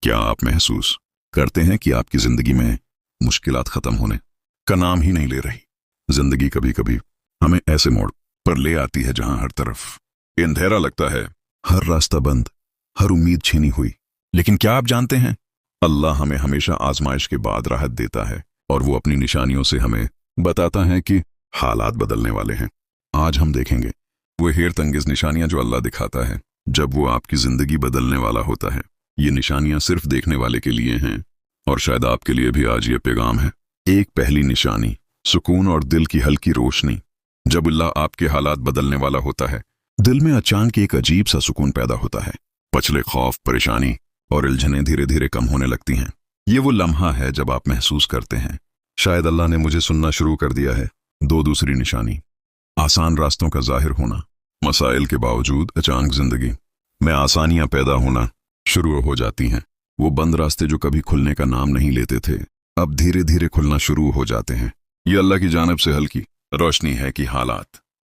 क्या आप महसूस करते हैं कि आपकी जिंदगी में मुश्किलात खत्म होने का नाम ही नहीं ले रही? जिंदगी कभी कभी हमें ऐसे मोड़ पर ले आती है जहां हर तरफ अंधेरा लगता है, हर रास्ता बंद, हर उम्मीद छीनी हुई। लेकिन क्या आप जानते हैं, अल्लाह हमें हमेशा आजमाइश के बाद राहत देता है और वो अपनी निशानियों से हमें बताता है कि हालात बदलने वाले हैं। आज हम देखेंगे वो हैरत अंगेज निशानियां जो अल्लाह दिखाता है जब वो आपकी जिंदगी बदलने वाला होता है। ये निशानियां सिर्फ देखने वाले के लिए हैं और शायद आपके लिए भी आज ये पैगाम है। एक पहली निशानी, सुकून और दिल की हल्की रोशनी। जब अल्लाह आपके हालात बदलने वाला होता है, दिल में अचानक एक अजीब सा सुकून पैदा होता है। पिछले खौफ, परेशानी और उलझनें धीरे धीरे कम होने लगती हैं। ये वो लम्हा है जब आप महसूस करते हैं शायद अल्लाह ने मुझे सुनना शुरू कर दिया है। दूसरी निशानी, आसान रास्तों का जाहिर होना। मसाइल के बावजूद अचानक जिंदगी में आसानियां पैदा होना शुरू हो जाती हैं। वो बंद रास्ते जो कभी खुलने का नाम नहीं लेते थे, अब धीरे धीरे खुलना शुरू हो जाते हैं। ये अल्लाह की जानिब से हल्की रोशनी है कि हालात